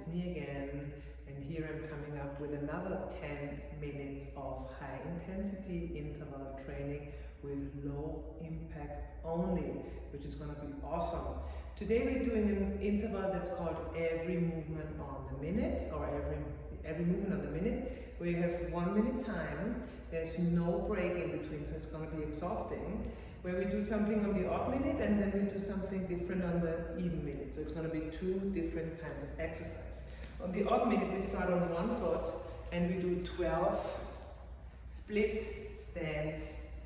it's me again, and here I'm coming up with another 10 minutes of high intensity interval training with low impact only, which is going to be awesome. Today we're doing an interval that's called every movement on the minute, or every movement on the minute, where you have 1 minute time. There's no break in between, so it's going to be exhausting. Where we do something on the odd minute and then we do something different on the even minute. So it's going to be two different kinds of exercise. On the odd minute we start on one foot and we do 12 split stance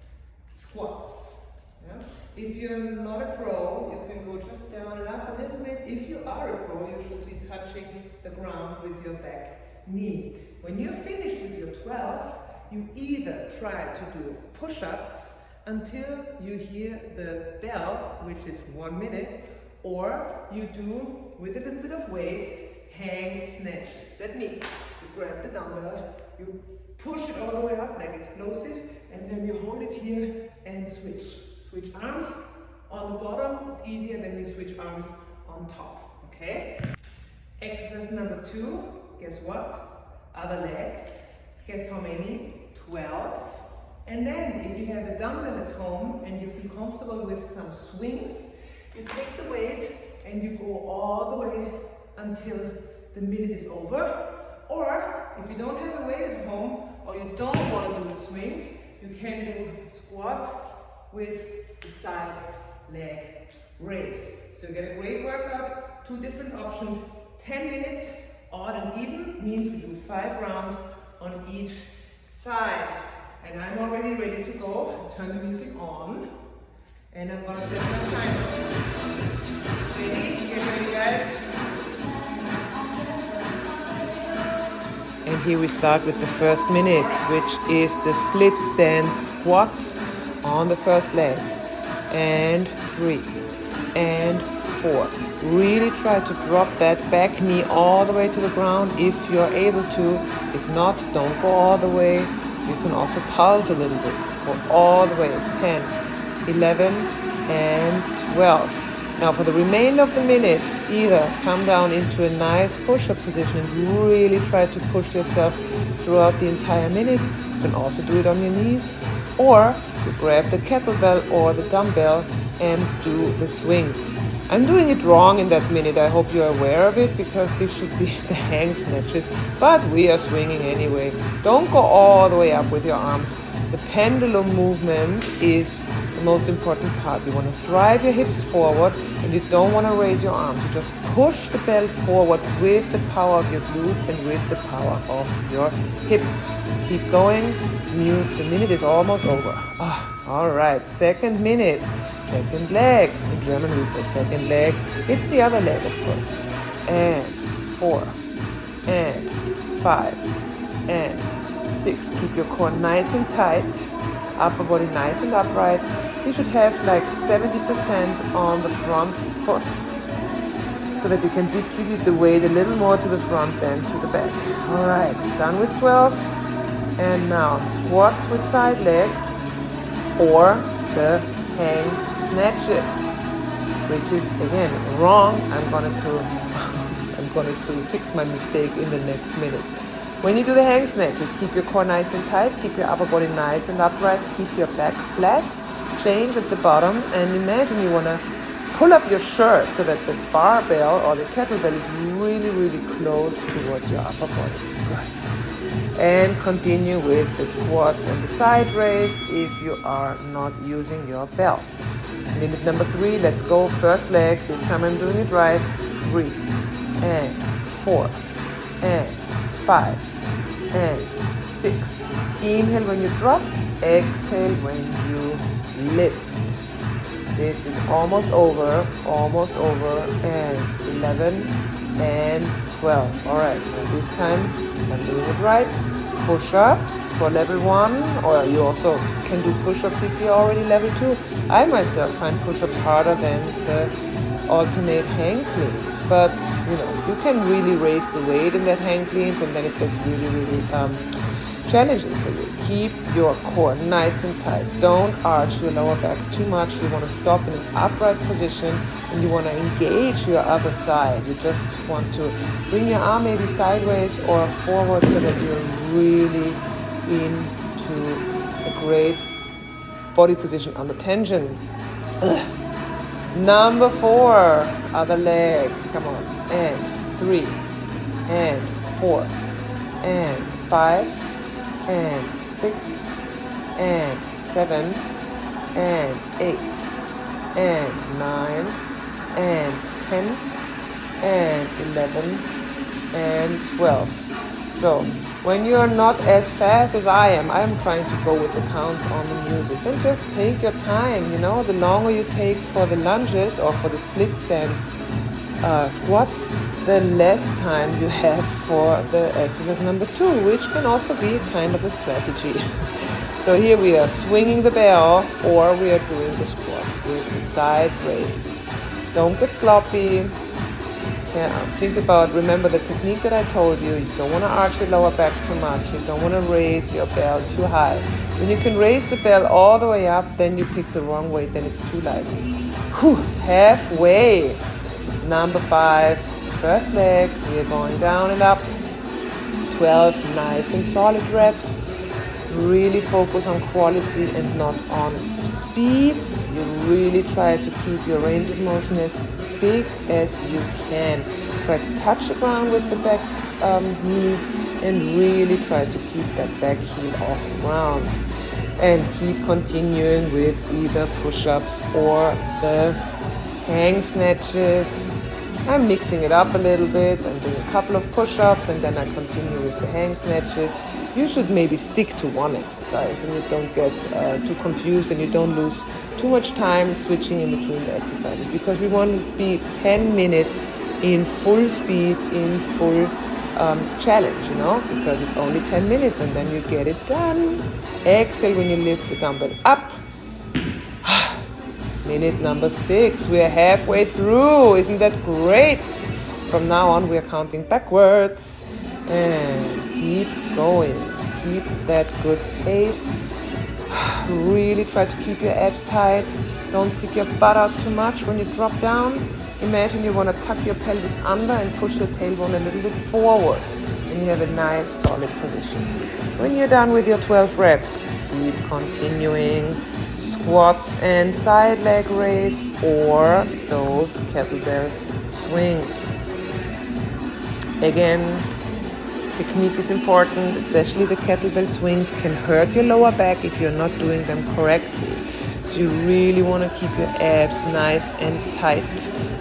squats. Yeah? If you're not a pro, you can go just down and up a little bit. If you are a pro, you should be touching the ground with your back knee. When you're finished with your 12, you either try to do push-ups until you hear the bell, which is 1 minute, or you do, with a little bit of weight, hang snatches. That means you grab the dumbbell, you push it all the way up like explosive, and then you hold it here and switch. Switch arms on the bottom, it's easier than you switch arms on top, okay? Exercise number 2, guess what? Other leg. Guess how many? 12. And then, if you have a dumbbell at home and you feel comfortable with some swings, you take the weight and you go all the way until the minute is over. Or, if you don't have a weight at home or you don't want to do the swing, you can do squat with the side leg raise. So you get a great workout, 2 different options, 10 minutes, odd and even, means we do 5 rounds on each side. And I'm already ready to go. I turn the music on and I'm gonna set my timer. Ready? Get ready, guys. And here we start with the first minute, which is the split stance squats on the first leg. And 3 and 4. Really try to drop that back knee all the way to the ground if you're able to. If not, don't go all the way. You can also pulse a little bit. Go all the way. 10, 11, and 12. Now for the remainder of the minute, either come down into a nice push-up position and really try to push yourself throughout the entire minute. You can also do it on your knees. Or you grab the kettlebell or the dumbbell and do the swings. I'm doing it wrong in that minute. I hope you're aware of it, because this should be the hang snatches, but we are swinging anyway. Don't go all the way up with your arms. The pendulum movement is the most important part. You want to drive your hips forward and you don't want to raise your arms. You just push the belt forward with the power of your glutes and with the power of your hips. Keep going. The minute is almost over. All right, second minute, second leg. In German we say second leg. It's the other leg, of course. And 4, and 5, and 6. Keep your core nice and tight. Upper body nice and upright. You should have like 70% on the front foot, so that you can distribute the weight a little more to the front than to the back. All right, done with 12. And now squats with side leg, or the hang snatches, which is again wrong. I'm going to fix my mistake in the next minute. When you do the hang snatches, keep your core nice and tight, keep your upper body nice and upright, keep your back flat, change at the bottom, and imagine you want to pull up your shirt so that the barbell or the kettlebell is really, really close towards your upper body. Good. And continue with the squats and the side raise if you are not using your bell. Minute number 3, let's go. First leg, this time I'm doing it right. 3 and 4 and 5 and 6. Inhale when you drop, exhale when you lift. This is almost over, and 11 and 12. All right, this time I'm doing it right. Push-ups for level 1, or you also can do push-ups if you're already level 2. I myself find push-ups harder than the alternate hang cleans, but you know, you can really raise the weight in that hang cleans, and then it gets really challenging for you. Keep your core nice and tight. Don't arch your lower back too much. You want to stop in an upright position and you want to engage your other side. You just want to bring your arm maybe sideways or forward so that you're really into a great body position under tension. Number 4, other leg. Come on. And 3, and 4, and 5, and 6, and 7, and 8, and 9, and 10, and 11, and 12. So when you're not as fast as I'm trying to go with the counts on the music. Then just take your time, the longer you take for the lunges or for the split stance squats, the less time you have for the exercise number 2, which can also be kind of a strategy. So here we are swinging the bell, or we are doing the squats with the side raise. Don't get sloppy. Remember the technique that I told you. You don't want to arch your lower back too much. You don't want to raise your bell too high. When you can raise the bell all the way up, then you pick the wrong weight, then it's too light. Halfway. Number 5, first leg. We are going down and up. 12 nice and solid reps. Really focus on quality and not on speed. You really try to keep your range of motion as big as you can. Try to touch the ground with the back knee and really try to keep that back heel off the ground. And keep continuing with either push-ups or the hang snatches. I'm mixing it up a little bit. I'm doing a couple of push-ups and then I continue with the hang snatches. You should maybe stick to one exercise and you don't get too confused and you don't lose too much time switching in between the exercises, because we want to be 10 minutes in full speed, in full challenge, because it's only 10 minutes and then you get it done. Exhale when you lift the dumbbell up. Minute number 6, we are halfway through. Isn't that great? From now on, we are counting backwards. And keep going. Keep that good pace. Really try to keep your abs tight. Don't stick your butt out too much when you drop down. Imagine you want to tuck your pelvis under and push your tailbone a little bit forward. And you have a nice solid position. When you're done with your 12 reps, keep continuing. Squats and side leg raise or those kettlebell swings. Again, technique is important, especially the kettlebell swings can hurt your lower back if you're not doing them correctly. So you really want to keep your abs nice and tight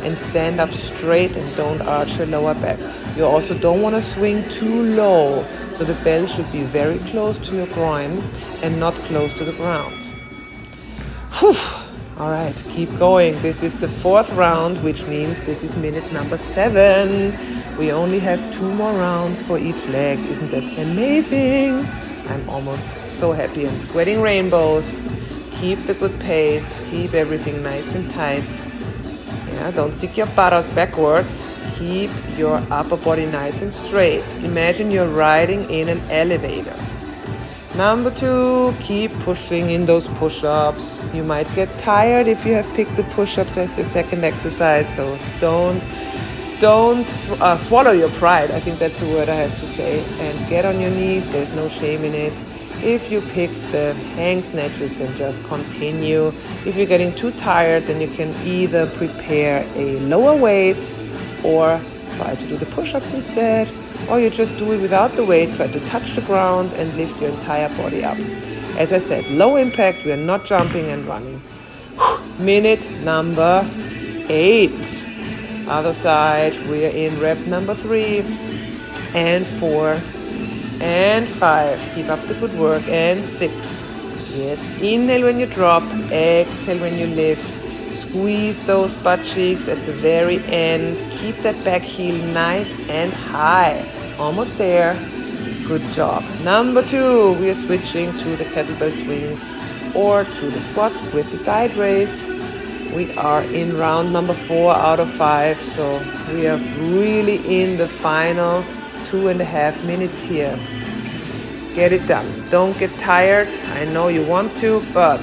and stand up straight and don't arch your lower back. You also don't want to swing too low, so the bell should be very close to your groin and not close to the ground. Whew. All right, keep going. This is the 4th round, which means this is minute number 7. We only have 2 more rounds for each leg. Isn't that amazing? I'm almost so happy. I'm sweating rainbows. Keep the good pace. Keep everything nice and tight. Don't stick your butt out backwards. Keep your upper body nice and straight. Imagine you're riding in an elevator. Number 2, keep pushing in those push-ups. You might get tired if you have picked the push-ups as your second exercise, so don't swallow your pride. I think that's the word I have to say. And get on your knees. There's no shame in it. If you pick the hang snatches, then just continue. If you're getting too tired, then you can either prepare a lower weight or try to do the push-ups instead. Or you just do it without the weight, try to touch the ground and lift your entire body up. As I said, low impact, we are not jumping and running. Minute number 8. Other side, we are in rep number 3 and 4 and 5. Keep up the good work. And 6. Yes, inhale when you drop, exhale when you lift. Squeeze those butt cheeks at the very end. Keep that back heel nice and high. Almost there. Good job. Number 2, we are switching to the kettlebell swings or to the squats with the side raise. We are in round number 4 out of 5, so we are really in the final 2.5 minutes here. Get it done. Don't get tired. I know you want to, but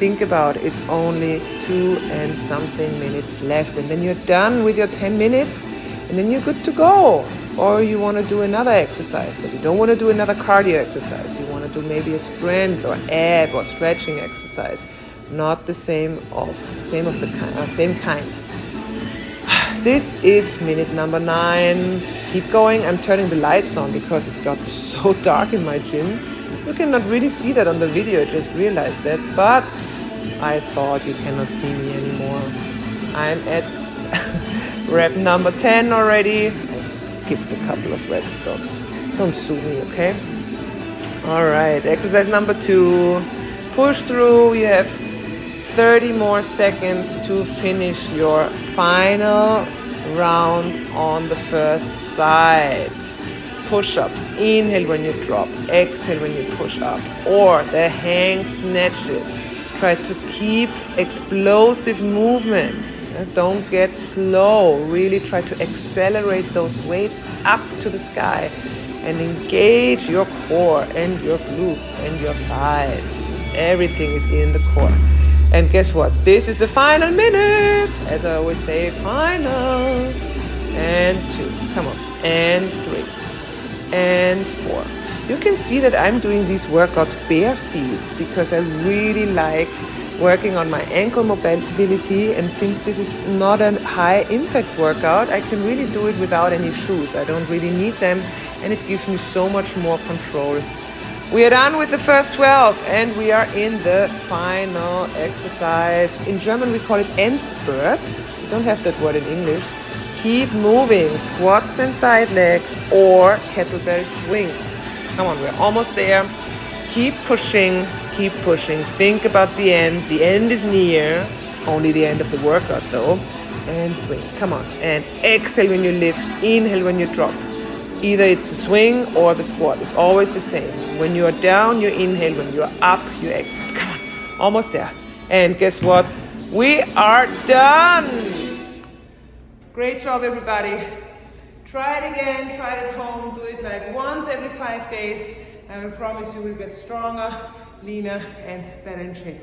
think about it. It's only 2 and something minutes left, and then you're done with your 10 minutes, and then you're good to go. Or you want to do another exercise, but you don't want to do another cardio exercise. You want to do maybe a strength or ab or stretching exercise. Not the same kind. This is minute number 9. Keep going. I'm turning the lights on because it got so dark in my gym. You cannot really see that on the video, I just realized that. But I thought you cannot see me anymore. I'm at rep number 10 already. I skipped a couple of reps though. Don't sue me, okay? Alright, exercise number 2. Push through. You have 30 more seconds to finish your final round on the first side. Push-ups. Inhale when you drop. Exhale when you push up. Or the hang snatches. Try to keep explosive movements. Don't get slow. Really try to accelerate those weights up to the sky and engage your core and your glutes and your thighs. Everything is in the core. And guess what? This is the final minute. As I always say, final. And 2. Come on. And 3. And 4. You can see that I'm doing these workouts bare feet because I really like working on my ankle mobility, and since this is not a high impact workout, I can really do it without any shoes. I don't really need them, and it gives me so much more control. We are done with the first 12 and we are in the final exercise. In German we call it Endspurt. We don't have that word in English. Keep moving, squats and side legs or kettlebell swings. Come on, we're almost there. Keep pushing, keep pushing. Think about the end. The end is near. Only the end of the workout though. And swing, come on. And exhale when you lift, inhale when you drop. Either it's the swing or the squat. It's always the same. When you are down, you inhale. When you are up, you exhale. Come on, almost there. And guess what? We are done. Great job, everybody. Try it again, try it at home, do it like once every 5 days. I will promise you will get stronger, leaner, and better in shape.